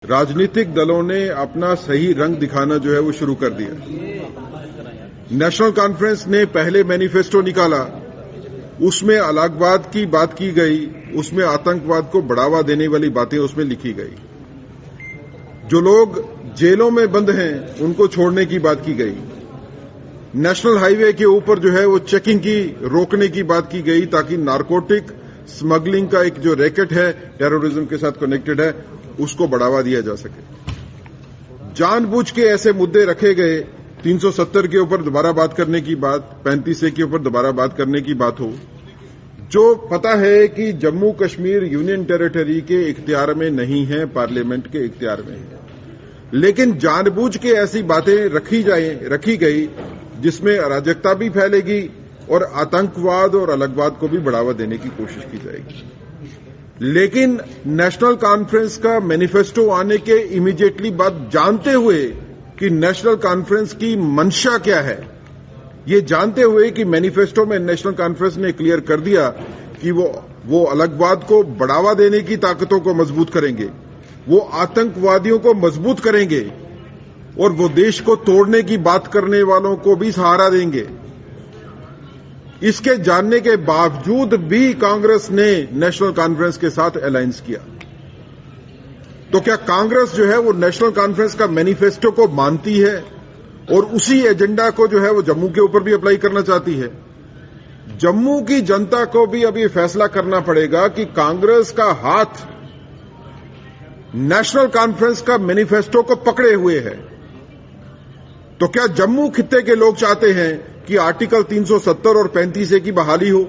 राजनीतिक दलों ने अपना सही रंग दिखाना जो है वो शुरू कर दिया। नेशनल कॉन्फ्रेंस ने पहले मैनिफेस्टो निकाला, उसमें अलगाववाद की बात की गई, उसमें आतंकवाद को बढ़ावा देने वाली बातें उसमें लिखी गई। जो लोग जेलों में बंद हैं उनको छोड़ने की बात की गई। नेशनल हाईवे के ऊपर जो है वो चेकिंग की रोकने की बात की गई ताकि नारकोटिक स्मगलिंग का एक जो रैकेट है टेररिज्म के साथ कनेक्टेड है उसको बढ़ावा दिया जा सके। जानबूझ के ऐसे मुद्दे रखे गए, 370 के ऊपर दोबारा बात करने की बात, 35A के ऊपर दोबारा बात करने की बात हो, जो पता है कि जम्मू कश्मीर यूनियन टेरिटरी के इख्तियार में नहीं है, पार्लियामेंट के इख्तियार में है, लेकिन जानबूझ के ऐसी बातें रखी गई जिसमें अराजकता भी फैलेगी और आतंकवाद और अलगवाद को भी बढ़ावा देने की कोशिश की जाएगी। लेकिन नेशनल कॉन्फ्रेंस का मैनिफेस्टो आने के इमीडिएटली बाद जानते हुए कि नेशनल कॉन्फ्रेंस की मंशा क्या है, ये जानते हुए कि मैनिफेस्टो में नेशनल कॉन्फ्रेंस ने क्लियर कर दिया कि वो अलगवाद को बढ़ावा देने की ताकतों को मजबूत करेंगे, वो आतंकवादियों को मजबूत करेंगे और वो देश को तोड़ने की बात करने वालों को भी सहारा देंगे। इसके जानने के बावजूद भी कांग्रेस ने नेशनल कॉन्फ्रेंस के साथ अलायंस किया। तो क्या कांग्रेस जो है वो नेशनल कॉन्फ्रेंस का मैनिफेस्टो को मानती है और उसी एजेंडा को जो है वो जम्मू के ऊपर भी अप्लाई करना चाहती है? जम्मू की जनता को भी अब ये फैसला करना पड़ेगा कि कांग्रेस का हाथ नेशनल कॉन्फ्रेंस का मैनिफेस्टो को पकड़े हुए है। तो क्या जम्मू खित्ते के लोग चाहते हैं कि आर्टिकल 370 और 35A की बहाली हो?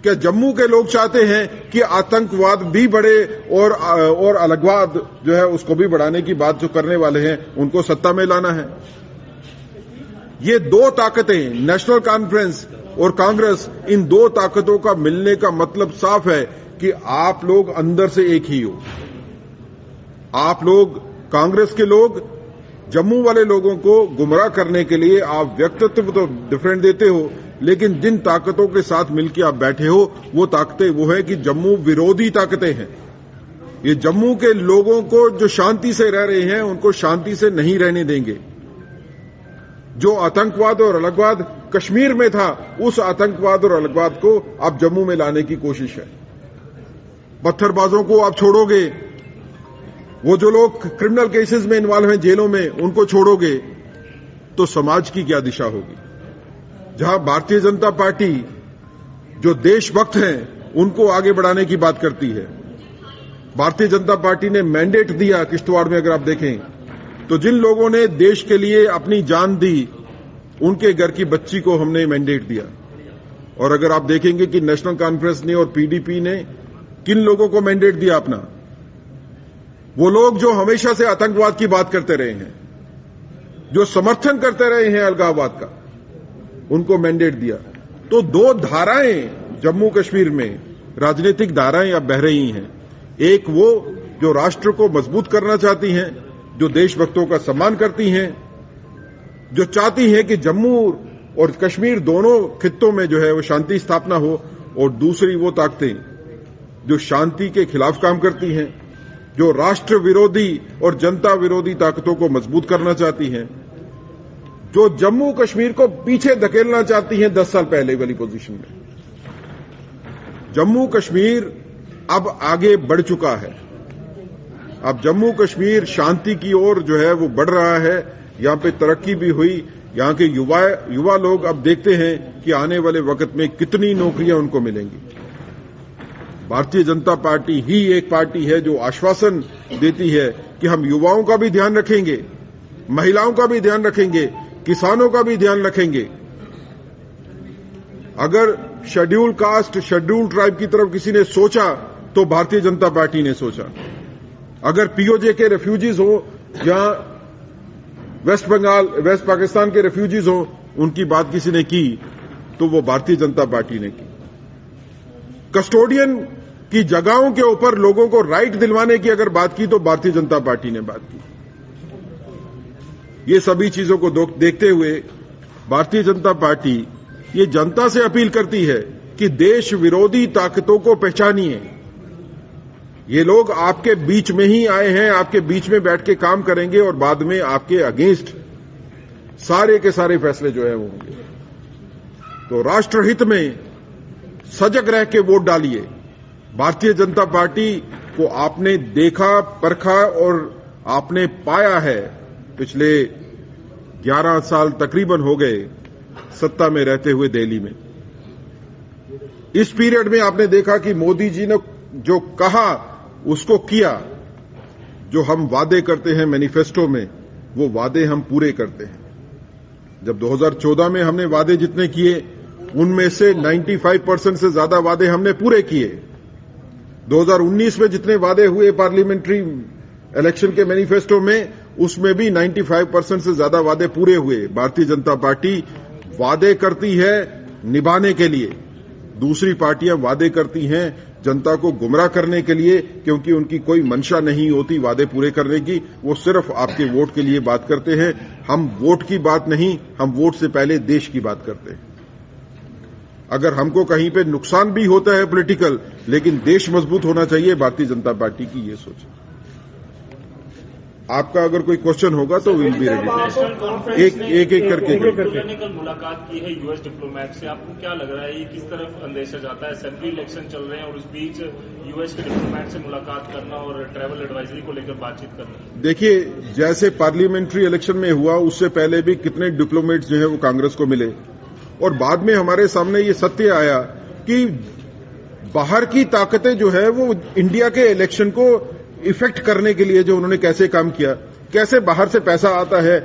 क्या जम्मू के लोग चाहते हैं कि आतंकवाद भी बढ़े और अलगवाद जो है उसको भी बढ़ाने की बात जो करने वाले हैं उनको सत्ता में लाना है? ये दो ताकतें, नेशनल कॉन्फ्रेंस और कांग्रेस, इन दो ताकतों का मिलने का मतलब साफ है कि आप लोग अंदर से एक ही हो। आप लोग, कांग्रेस के लोग, जम्मू वाले लोगों को गुमराह करने के लिए आप व्यक्तित्व तो डिफरेंट देते हो, लेकिन जिन ताकतों के साथ मिलकर आप बैठे हो वो ताकतें वो है कि जम्मू विरोधी ताकतें हैं। ये जम्मू के लोगों को जो शांति से रह रहे हैं उनको शांति से नहीं रहने देंगे। जो आतंकवाद और अलगवाद कश्मीर में था, उस आतंकवाद और अलगवाद को आप जम्मू में लाने की कोशिश है। पत्थरबाजों को आप छोड़ोगे, वो जो लोग क्रिमिनल केसेस में इन्वॉल्व हैं जेलों में उनको छोड़ोगे, तो समाज की क्या दिशा होगी? जहां भारतीय जनता पार्टी जो देशभक्त हैं उनको आगे बढ़ाने की बात करती है। भारतीय जनता पार्टी ने मैंडेट दिया किश्तवाड़ में, अगर आप देखें तो जिन लोगों ने देश के लिए अपनी जान दी उनके घर की बच्ची को हमने मैंडेट दिया। और अगर आप देखेंगे कि नेशनल कॉन्फ्रेंस ने और पीडीपी ने किन लोगों को मैंडेट दिया अपना, वो लोग जो हमेशा से आतंकवाद की बात करते रहे हैं, जो समर्थन करते रहे हैं अलगाववाद का, उनको मैंडेट दिया। तो दो धाराएं जम्मू कश्मीर में, राजनीतिक धाराएं अब बह रही हैं। एक वो जो राष्ट्र को मजबूत करना चाहती हैं, जो देशभक्तों का सम्मान करती हैं, जो चाहती हैं कि जम्मू और कश्मीर दोनों खित्तों में जो है वो शांति स्थापना हो, और दूसरी वो ताकतें जो शांति के खिलाफ काम करती हैं, जो राष्ट्र विरोधी और जनता विरोधी ताकतों को मजबूत करना चाहती हैं, जो जम्मू कश्मीर को पीछे धकेलना चाहती हैं 10 साल पहले वाली पोजीशन में। जम्मू कश्मीर अब आगे बढ़ चुका है। अब जम्मू कश्मीर शांति की ओर जो है वो बढ़ रहा है। यहां पे तरक्की भी हुई। यहां के युवा लोग अब देखते हैं कि आने वाले वक्त में कितनी नौकरियां उनको मिलेंगी। भारतीय जनता पार्टी ही एक पार्टी है जो आश्वासन देती है कि हम युवाओं का भी ध्यान रखेंगे, महिलाओं का भी ध्यान रखेंगे, किसानों का भी ध्यान रखेंगे। अगर शेड्यूल कास्ट, शेड्यूल ट्राइब की तरफ किसी ने सोचा तो भारतीय जनता पार्टी ने सोचा। अगर पीओजे के रेफ्यूजीज हो या वेस्ट पाकिस्तान के रेफ्यूजीज हो, उनकी बात किसी ने की तो वो भारतीय जनता पार्टी ने की। कस्टोडियन की जगहों के ऊपर लोगों को राइट दिलवाने की अगर बात की तो भारतीय जनता पार्टी ने बात की। ये सभी चीजों को देखते हुए भारतीय जनता पार्टी ये जनता से अपील करती है कि देश विरोधी ताकतों को पहचानिए, ये लोग आपके बीच में ही आए हैं, आपके बीच में बैठ के काम करेंगे और बाद में आपके अगेंस्ट सारे के सारे फैसले जो है वो होंगे। तो राष्ट्रहित में सजग रह के वोट डालिए। भारतीय जनता पार्टी को आपने देखा, परखा और आपने पाया है। पिछले 11 साल तकरीबन हो गए सत्ता में रहते हुए दिल्ली में। इस पीरियड में आपने देखा कि मोदी जी ने जो कहा उसको किया। जो हम वादे करते हैं मैनिफेस्टो में, वो वादे हम पूरे करते हैं। जब 2014 में हमने वादे जितने किए उनमें से 95% से ज्यादा वादे हमने पूरे किए। 2019 में जितने वादे हुए पार्लियामेंट्री इलेक्शन के मैनिफेस्टो में, उसमें भी 95% से ज्यादा वादे पूरे हुए। भारतीय जनता पार्टी वादे करती है निभाने के लिए, दूसरी पार्टियां वादे करती हैं जनता को गुमराह करने के लिए, क्योंकि उनकी कोई मंशा नहीं होती वादे पूरे करने की। वो सिर्फ आपके वोट के लिए बात करते हैं। हम वोट की बात नहीं, हम वोट से पहले देश की बात करते हैं। अगर हमको कहीं पे नुकसान भी होता है पॉलिटिकल, लेकिन देश मजबूत होना चाहिए, भारतीय जनता पार्टी की ये सोच। आपका अगर कोई क्वेश्चन होगा तो विल बी रेडी। एक करके ने कल मुलाकात की है यूएस डिप्लोमेट से। आपको क्या लग रहा है, ये किस तरफ अंदेशा जाता है? असेंबली इलेक्शन चल रहे हैं और उस बीच यूएस के डिप्लोमेट से मुलाकात करना और ट्रैवल एडवाइजरी को लेकर बातचीत करना। देखिए, जैसे पार्लियामेंट्री इलेक्शन में हुआ, उससे पहले भी कितने डिप्लोमेट्स जो है वो कांग्रेस को मिले और बाद में हमारे सामने ये सत्य आया कि बाहर की ताकतें जो है वो इंडिया के इलेक्शन को इफेक्ट करने के लिए जो उन्होंने कैसे काम किया, कैसे बाहर से पैसा आता है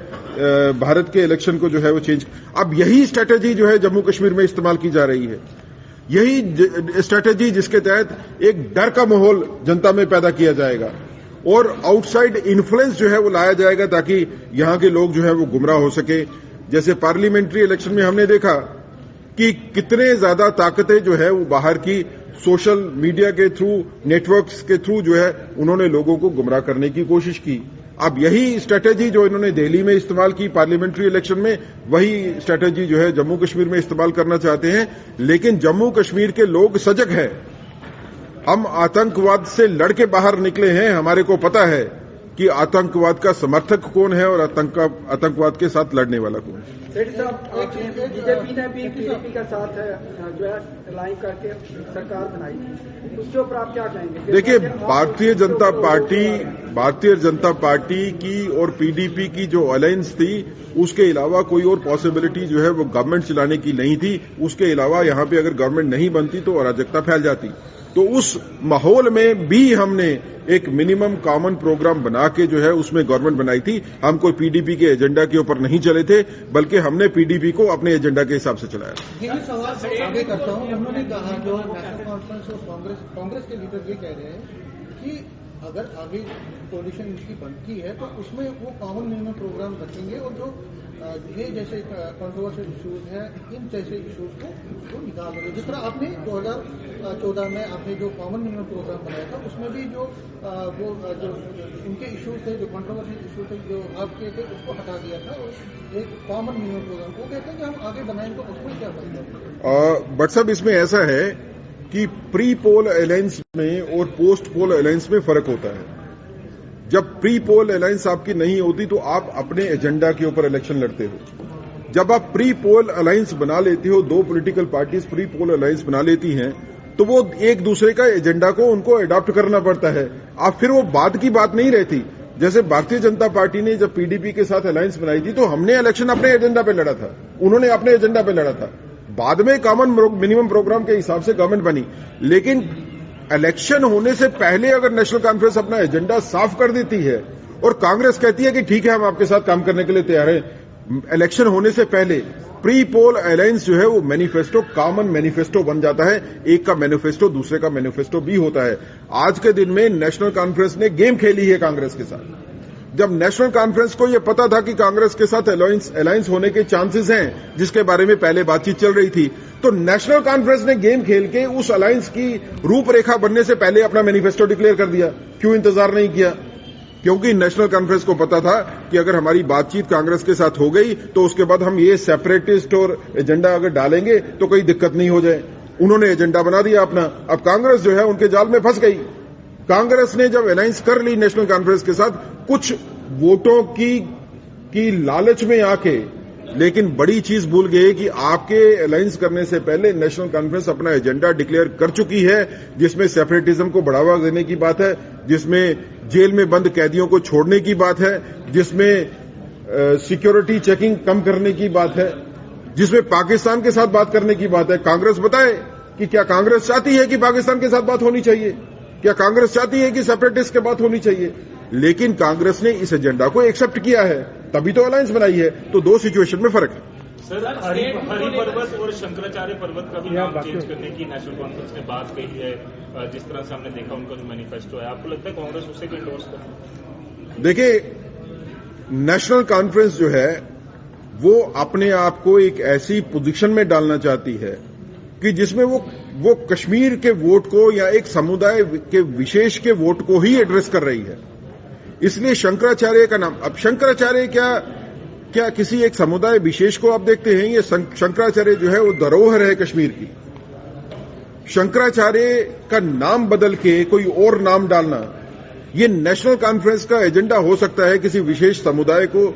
भारत के इलेक्शन को जो है वो चेंज। अब यही स्ट्रेटेजी जो है जम्मू कश्मीर में इस्तेमाल की जा रही है। यही स्ट्रेटेजी जिसके तहत एक डर का माहौल जनता में पैदा किया जाएगा और आउटसाइड इन्फ्लुएंस जो है वो लाया जाएगा ताकि यहां के लोग जो है वो गुमराह हो सके। जैसे पार्लियामेंट्री इलेक्शन में हमने देखा कि कितने ज्यादा ताकतें जो है वो बाहर की सोशल मीडिया के थ्रू, नेटवर्क्स के थ्रू जो है उन्होंने लोगों को गुमराह करने की कोशिश की। अब यही स्ट्रेटेजी जो इन्होंने दिल्ली में इस्तेमाल की पार्लियामेंट्री इलेक्शन में, वही स्ट्रेटेजी जो है जम्मू कश्मीर में इस्तेमाल करना चाहते हैं। लेकिन जम्मू कश्मीर के लोग सजग हैं। हम आतंकवाद से लड़के बाहर निकले हैं। हमारे को पता है कि आतंकवाद का समर्थक कौन है और आतंकवाद के साथ लड़ने वाला कौन है। सेठ साहब, बीजेपी ने भी पीडीपी का साथ जो है लाइन करके सरकार बनाई, उसके ऊपर आप क्या कहेंगे? देखिए, भारतीय जनता पार्टी की और पीडीपी की जो अलायंस थी, उसके अलावा कोई और पॉसिबिलिटी जो है वो गवर्नमेंट चलाने की नहीं थी। उसके अलावा यहां पे अगर गवर्नमेंट नहीं बनती तो अराजकता फैल जाती। तो उस माहौल में भी हमने एक मिनिमम कॉमन प्रोग्राम बना के जो है उसमें गवर्नमेंट बनाई थी। हम कोई पीडीपी के एजेंडा के ऊपर नहीं चले थे, बल्कि हमने पीडीपी को अपने एजेंडा के हिसाब से चलाया। ये सवाल आगे करता हूं। उन्होंने कहा जो नेशनल कॉन्फ्रेंस और कांग्रेस के लीडर ये कह रहे हैं कि अगर आगे कोalition इनकी बनती है तो उसमें वो कॉमन मिनिमम प्रोग्राम रखेंगे और जो ये जैसे कंट्रोवर्शियल इशूज है, इन जैसे इशूज को निकाल देंगे। जिस तरह आपने 2014 में आपने जो कॉमन मिनिमम प्रोग्राम बनाया था, उसमें भी जो उनके इशूज थे, जो कंट्रोवर्शियल इशूज थे, जो आपके थे, उसको हटा दिया था और एक कॉमन मिनिमम प्रोग्राम को कहते हैं कि हम आगे बनाएंगे। तो उसमें क्या बनता? बट साहब, इसमें ऐसा है कि प्री पोल अलायंस में और पोस्ट पोल अलायंस में फर्क होता है। जब प्री पोल अलायंस आपकी नहीं होती तो आप अपने एजेंडा के ऊपर इलेक्शन लड़ते हो। जब आप प्री पोल अलायंस बना लेते हो, दो political parties pre poll alliance बना लेती हैं, तो वो एक दूसरे का एजेंडा को उनको अडॉप्ट करना पड़ता है। आप फिर वो बाद की बात नहीं रहती। जैसे भारतीय जनता पार्टी ने जब पीडीपी के साथ अलायंस बनाई थी तो हमने इलेक्शन अपने एजेंडा पे लड़ा था, उन्होंने अपने एजेंडा पे लड़ा था। बाद में कॉमन मिनिमम प्रोग्राम के हिसाब से गवर्नमेंट बनी। लेकिन इलेक्शन होने से पहले अगर नेशनल कॉन्फ्रेंस अपना एजेंडा साफ कर देती है और कांग्रेस कहती है कि ठीक है हम आपके साथ काम करने के लिए तैयार हैं, इलेक्शन होने से पहले प्री पोल अलायंस जो है वो मैनिफेस्टो कॉमन मैनिफेस्टो बन जाता है। एक का मैनिफेस्टो दूसरे का मैनिफेस्टो भी होता है। आज के दिन में नेशनल कॉन्फ्रेंस ने गेम खेली है कांग्रेस के साथ। जब नेशनल कॉन्फ्रेंस को यह पता था कि कांग्रेस के साथ अलायंस होने के चांसेस हैं, जिसके बारे में पहले बातचीत चल रही थी, तो नेशनल कॉन्फ्रेंस ने गेम खेल के उस अलायंस की रूपरेखा बनने से पहले अपना मैनिफेस्टो डिक्लेयर कर दिया। क्यों इंतजार नहीं किया? क्योंकि नेशनल कॉन्फ्रेंस को पता था कि अगर हमारी बातचीत कांग्रेस के साथ हो गई तो उसके बाद हम ये सेपरेटिस्ट और एजेंडा अगर डालेंगे तो कोई दिक्कत नहीं हो जाए। उन्होंने एजेंडा बना दिया अपना। अब कांग्रेस जो है उनके जाल में फंस गई। कांग्रेस ने जब अलायंस कर ली नेशनल कॉन्फ्रेंस के साथ, कुछ वोटों की लालच में आके, लेकिन बड़ी चीज भूल गए कि आपके अलायंस करने से पहले नेशनल कॉन्फ्रेंस अपना एजेंडा डिक्लेयर कर चुकी है, जिसमें सेपरेटिज्म को बढ़ावा देने की बात है, जिसमें जेल में बंद कैदियों को छोड़ने की बात है, जिसमें सिक्योरिटी चेकिंग कम करने की बात है, जिसमें पाकिस्तान के साथ बात करने की बात है। कांग्रेस बताए कि क्या कांग्रेस चाहती है कि पाकिस्तान के साथ बात होनी चाहिए? क्या कांग्रेस चाहती है कि सेपरेटिस्ट के बात होनी चाहिए? लेकिन कांग्रेस ने इस एजेंडा को एक्सेप्ट किया है, तभी तो अलायंस बनाई है। तो दो सिचुएशन में फर्क है। सर, हरि पर्वत और शंकराचार्य पर्वत का भी नाम चेंज करने की नेशनल कॉन्फ्रेंस ने बात कही है, जिस तरह से हमने देखा उनका जो मैनिफेस्टो है। आपको लगता है कांग्रेस उसे को इंडोर्स करे? देखिए, नेशनल कॉन्फ्रेंस जो है वो अपने आप को एक ऐसी पोजीशन में डालना चाहती है कि जिसमें वो कश्मीर के वोट को या एक समुदाय के विशेष के वोट को ही एड्रेस कर रही है। इसलिए शंकराचार्य का नाम, अब शंकराचार्य क्या किसी एक समुदाय विशेष को आप देखते हैं? ये शंकराचार्य जो है वो धरोहर है कश्मीर की। शंकराचार्य का नाम बदल के कोई और नाम डालना, ये नेशनल कॉन्फ्रेंस का एजेंडा हो सकता है किसी विशेष समुदाय को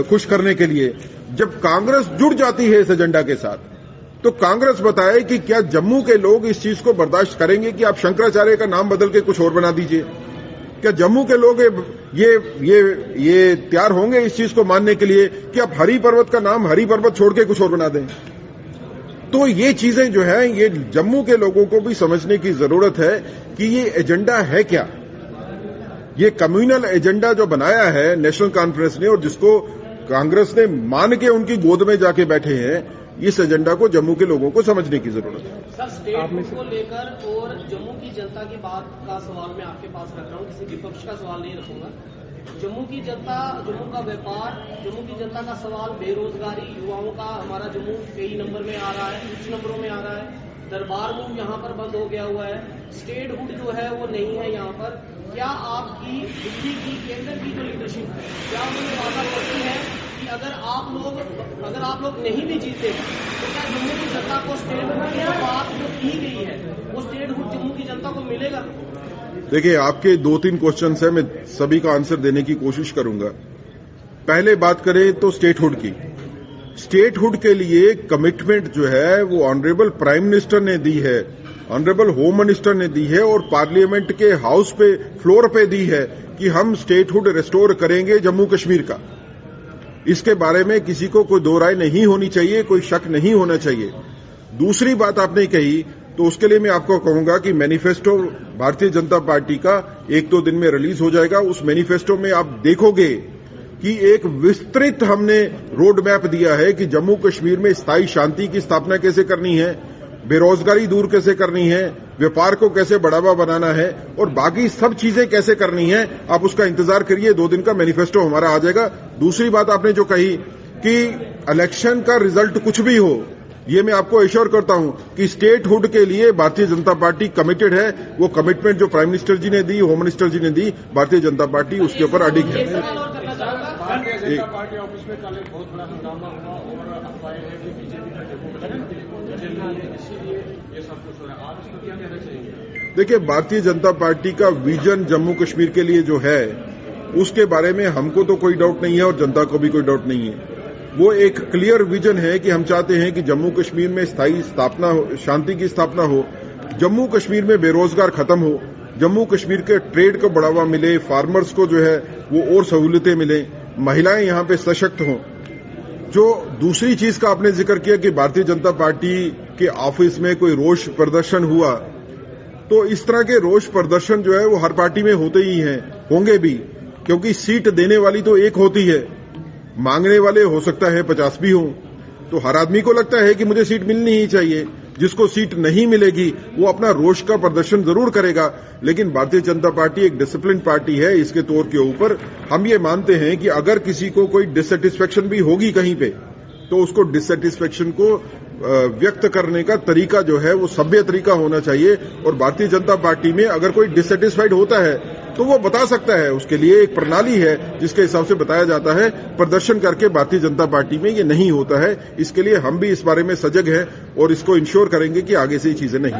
खुश करने के लिए। जब कांग्रेस जुड़ जाती है इस एजेंडा के साथ, तो कांग्रेस बताए कि क्या जम्मू के लोग इस चीज को बर्दाश्त करेंगे कि आप शंकराचार्य का नाम बदल के कुछ और बना दीजिए? क्या जम्मू के लोग ये तैयार होंगे इस चीज को मानने के लिए कि आप हरि पर्वत का नाम हरि पर्वत छोड़ के कुछ और बना दें? तो ये चीजें जो है, ये जम्मू के लोगों को भी समझने की जरूरत है कि ये एजेंडा है क्या। ये कम्युनल एजेंडा जो बनाया है नेशनल कॉन्फ्रेंस ने और जिसको कांग्रेस ने मान के उनकी गोद में जाके बैठे हैं, इस एजेंडा को जम्मू के लोगों को समझने की जरूरत है। सर, स्टेट को लेकर और जम्मू की जनता की बात का सवाल मैं आपके पास रख रहा हूं, किसी विपक्ष का सवाल नहीं रखूंगा। जम्मू की जनता, जम्मू का व्यापार, जम्मू की जनता का सवाल, बेरोजगारी, युवाओं का, हमारा जम्मू कई नंबर में आ रहा है, कुछ नंबरों में आ रहा है। दरबार मूव यहाँ पर बंद हो गया हुआ है, स्टेटहुड जो है वो नहीं है यहाँ पर। क्या आपकी दिल्ली की, केंद्र की जो लीडरशिप है, क्या उन्होंने वादा करती है कि अगर आप लोग नहीं भी जीते तो क्या जम्मू की जनता को स्टेटहुड की बात जो की गई है वो स्टेटहुड जम्मू की जनता को मिलेगा? देखिए, आपके 2-3 क्वेश्चन है, मैं सभी का आंसर देने की कोशिश करूंगा। पहले बात करें तो स्टेटहुड की। स्टेटहुड के लिए कमिटमेंट जो है वो ऑनरेबल प्राइम मिनिस्टर ने दी है, ऑनरेबल होम मिनिस्टर ने दी है और पार्लियामेंट के हाउस पे, फ्लोर पे दी है कि हम स्टेटहुड रिस्टोर करेंगे जम्मू कश्मीर का। इसके बारे में किसी को कोई दो राय नहीं होनी चाहिए, कोई शक नहीं होना चाहिए। दूसरी बात आपने कही, तो उसके लिए मैं आपको कहूंगा कि मैनिफेस्टो भारतीय जनता पार्टी का 1-2 दिन में रिलीज हो जाएगा। उस मैनिफेस्टो में आप देखोगे कि एक विस्तृत हमने रोड मैप दिया है कि जम्मू कश्मीर में स्थायी शांति की स्थापना कैसे करनी है, बेरोजगारी दूर कैसे करनी है, व्यापार को कैसे बढ़ावा बनाना है और बाकी सब चीजें कैसे करनी है। आप उसका इंतजार करिए, 2 दिन का मैनिफेस्टो हमारा आ जाएगा। दूसरी बात आपने जो कही कि इलेक्शन का रिजल्ट कुछ भी हो, ये मैं आपको एश्योर करता हूं कि स्टेटहुड के लिए भारतीय जनता पार्टी कमिटेड है। वो कमिटमेंट जो प्राइम मिनिस्टर जी ने दी, होम मिनिस्टर जी ने दी, भारतीय जनता पार्टी उसके ऊपर अडिग है। भारतीय जनता पार्टी ऑफिस में कल एक बहुत बड़ा हंगामा हुआ और अफवाहें हैं कि बीजेपी का इसीलिए ये सब कुछ हो रहा है। आप इसको क्या कहना चाहिए? देखिए, भारतीय जनता पार्टी का विजन जम्मू कश्मीर के लिए जो है उसके बारे में हमको तो कोई डाउट नहीं है और जनता को भी कोई डाउट नहीं है। वो एक क्लियर विजन है कि हम चाहते हैं कि जम्मू कश्मीर में स्थायी स्थापना हो, शांति की स्थापना हो, जम्मू कश्मीर में बेरोजगार खत्म हो, जम्मू कश्मीर के ट्रेड को बढ़ावा मिले, फार्मर्स को जो है वो और सहूलियतें मिले, महिलाएं यहां पे सशक्त हों। जो दूसरी चीज का आपने जिक्र किया कि भारतीय जनता पार्टी के ऑफिस में कोई रोष प्रदर्शन हुआ, तो इस तरह के रोष प्रदर्शन जो है वो हर पार्टी में होते ही हैं, होंगे भी, क्योंकि सीट देने वाली तो एक होती है, मांगने वाले हो सकता है 50 भी हों। तो हर आदमी को लगता है कि मुझे सीट मिलनी ही चाहिए। जिसको सीट नहीं मिलेगी वो अपना रोष का प्रदर्शन जरूर करेगा, लेकिन भारतीय जनता पार्टी एक डिसिप्लिन पार्टी है। इसके तौर के ऊपर हम ये मानते हैं कि अगर किसी को कोई डिससेटिस्फेक्शन भी होगी कहीं पे, तो उसको डिससेटिस्फेक्शन को व्यक्त करने का तरीका जो है वो सभ्य तरीका होना चाहिए। और भारतीय जनता पार्टी में अगर कोई डिससेटिस्फाइड होता है तो वो बता सकता है। उसके लिए एक प्रणाली है जिसके हिसाब से बताया जाता है। प्रदर्शन करके भारतीय जनता पार्टी में ये नहीं होता है। इसके लिए हम भी इस बारे में सजग हैं और इसको इंश्योर करेंगे कि आगे से ये चीजें नहीं।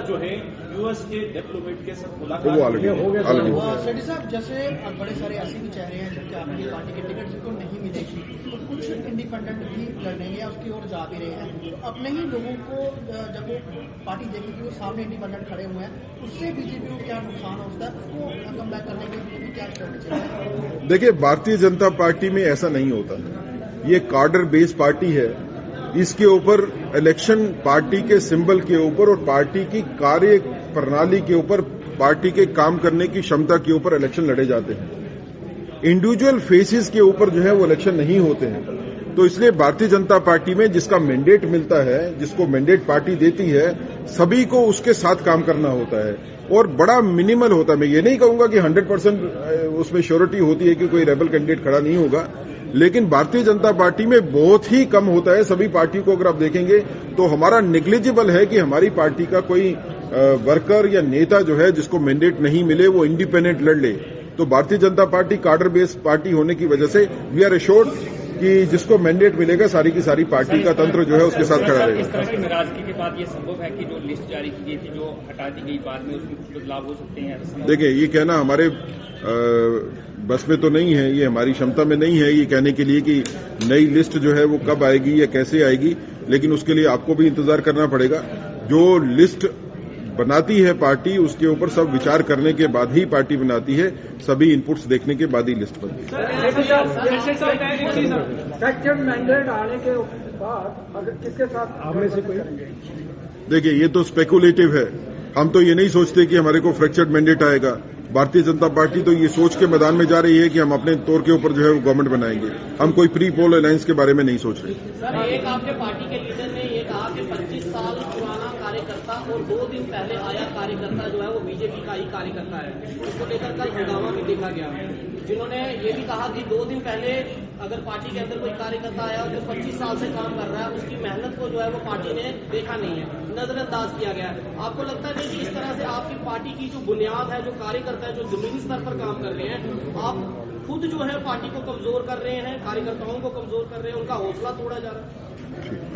जो है यूएस के डिप्लोमेट के साथ मुलाकात वो ऑलरेडी शेट्टी साहब, जैसे बड़े सारे ऐसे भी चेहरे हैं जबकि आपकी पार्टी के टिकट जिनको नहीं मिलेगी तो कुछ इंडिपेंडेंट भी लड़ेंगे या उसकी ओर जा भी रहे हैं, तो अपने ही लोगों को जब वो पार्टी देखेगी वो सामने इंडिपेंडेंट खड़े हुए हैं, उससे बीजेपी को क्या नुकसान होता है, उसको कम बैक करने के लिए क्या स्ट्रेटेजी है? देखिए, भारतीय जनता पार्टी में ऐसा नहीं होता। ये कार्डर बेस्ड पार्टी है। इसके ऊपर इलेक्शन पार्टी के सिंबल के ऊपर और पार्टी की कार्य प्रणाली के ऊपर, पार्टी के काम करने की क्षमता के ऊपर इलेक्शन लड़े जाते हैं। इंडिविजुअल फेसेस के ऊपर जो है वो इलेक्शन नहीं होते हैं। तो इसलिए भारतीय जनता पार्टी में जिसका मैंडेट मिलता है, जिसको मैंडेट पार्टी देती है, सभी को उसके साथ काम करना होता है और बड़ा मिनिमल होता है। मैं ये नहीं कहूंगा कि 100% उसमें श्योरिटी होती है कि कोई रेबल कैंडिडेट खड़ा नहीं होगा, लेकिन भारतीय जनता पार्टी में बहुत ही कम होता है। सभी पार्टियों को अगर आप देखेंगे तो हमारा नेग्लिजिबल है कि हमारी पार्टी का कोई वर्कर या नेता जो है जिसको मैंडेट नहीं मिले वो इंडिपेंडेंट लड़ ले। तो भारतीय जनता पार्टी कार्डर बेस्ड पार्टी होने की वजह से वी आर एश्योर्ड कि जिसको मैंडेट मिलेगा सारी की सारी पार्टी का तंत्र जो है उसके साथ खड़ा रहेगा। इस तरह की नाराजगी के बाद ये संभव है कि जो लिस्ट जारी की गई थी, जो हटा दी गई बाद में, उसमें कुछ बदलाव हो सकते हैं? देखिए, ये कहना हमारे बस में तो नहीं है, ये हमारी क्षमता में नहीं है ये कहने के लिए कि नई लिस्ट जो है वो कब आएगी या कैसे आएगी, लेकिन उसके लिए आपको भी इंतजार करना पड़ेगा। जो लिस्ट बनाती है पार्टी, उसके ऊपर सब विचार करने के बाद ही पार्टी बनाती है, सभी इनपुट्स देखने के बाद ही लिस्ट बनती है। फ्रैक्चर्ड मैंडेट आने के बाद अगर किसके साथ आपने से कोई? देखिए, ये तो स्पेकुलेटिव है। हम तो ये नहीं सोचते कि हमारे को फ्रैक्चर्ड मैंडेट आएगा। भारतीय जनता पार्टी तो ये सोच के मैदान में जा रही है कि हम अपने तौर के ऊपर जो है वो गवर्नमेंट बनाएंगे। हम कोई प्री पोल अलायंस के बारे में नहीं सोच रहे। सर, एक आपके पार्टी के लीडर ने ये कहा कि 25 साल पुराना कार्यकर्ता और 2 दिन पहले आया कार्यकर्ता जो है वो बीजेपी का ही कार्यकर्ता है। इसको लेकर कल हंगामा भी देखा गया, जिन्होंने ये भी कहा कि 2 दिन पहले अगर पार्टी के अंदर कोई कार्यकर्ता आया जो 25 साल से काम कर रहा है, उसकी मेहनत को जो है वो पार्टी ने देखा नहीं है, नजरअंदाज किया गया है। आपको लगता है कि इस तरह से आपकी पार्टी की जो बुनियाद है, जो कार्यकर्ता है, जो जमीनी स्तर पर काम कर रहे हैं, आप खुद जो है पार्टी को कमजोर कर रहे हैं, कार्यकर्ताओं को कमजोर कर रहे हैं, उनका हौसला तोड़ा जा रहा है?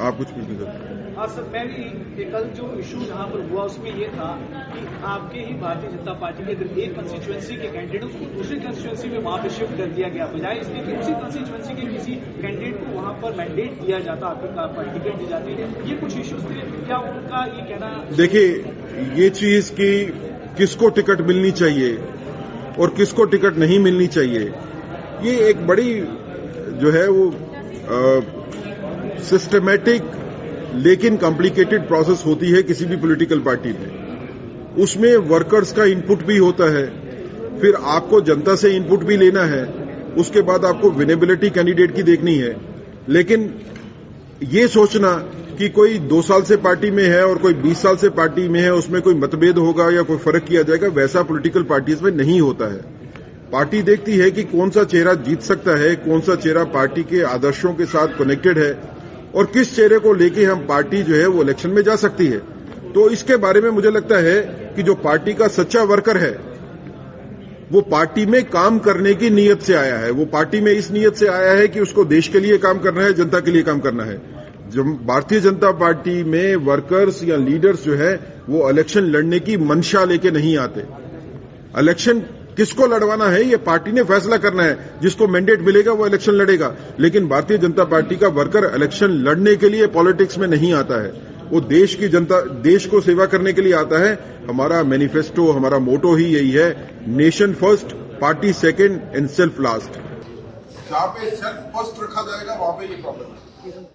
आप कुछ पूछ नहीं। हाँ सर, मैं भी कल जो इशू यहाँ पर हुआ उसमें ये था कि आपके ही भारतीय जनता पार्टी के अगर एक कंस्टिट्यूएंसी के कैंडिडेट उसको दूसरी कंस्टिट्यूएंसी में वहाँ पर शिफ्ट कर दिया गया, बजाय इसलिए कि उसी कंस्टिट्यूएंसी के किसी कैंडिडेट को वहाँ पर मैंडेट दिया जाता, आपकी टिकट दी जाती है। ये कुछ इश्यूज थे, क्या उनका ये कहना? देखिए, ये चीज की किसको टिकट मिलनी चाहिए और किसको टिकट नहीं मिलनी चाहिए, ये एक बड़ी जो है वो सिस्टमैटिक लेकिन कॉम्प्लिकेटेड प्रोसेस होती है किसी भी पॉलिटिकल पार्टी में। उसमें वर्कर्स का इनपुट भी होता है, फिर आपको जनता से इनपुट भी लेना है, उसके बाद आपको विनेबिलिटी कैंडिडेट की देखनी है। लेकिन ये सोचना कि कोई 2 साल से पार्टी में है और कोई 20 साल से पार्टी में है, उसमें कोई मतभेद होगा या कोई फर्क किया जाएगा, वैसा पॉलिटिकल पार्टीज में नहीं होता है। पार्टी देखती है कि कौन सा चेहरा जीत सकता है, कौन सा चेहरा पार्टी के आदर्शों के साथ कनेक्टेड है और किस चेहरे को लेके हम पार्टी जो है वो इलेक्शन में जा सकती है। तो इसके बारे में मुझे लगता है कि जो पार्टी का सच्चा वर्कर है वो पार्टी में काम करने की नीयत से आया है, वो पार्टी में इस नीयत से आया है कि उसको देश के लिए काम करना है, जनता के लिए काम करना है। जब भारतीय जनता पार्टी में वर्कर्स या लीडर्स जो है वो इलेक्शन लड़ने की मंशा लेके नहीं आते। इलेक्शन किसको लड़वाना है ये पार्टी ने फैसला करना है, जिसको मैंडेट मिलेगा वो इलेक्शन लड़ेगा। लेकिन भारतीय जनता पार्टी का वर्कर इलेक्शन लड़ने के लिए पॉलिटिक्स में नहीं आता है, वो देश की जनता, देश को सेवा करने के लिए आता है। हमारा मैनिफेस्टो, हमारा मोटो ही यही है, nation first, party second and self last. जहां पे सेल्फ फर्स्ट रखा जाएगा वहां पे ये प्रॉब्लम है।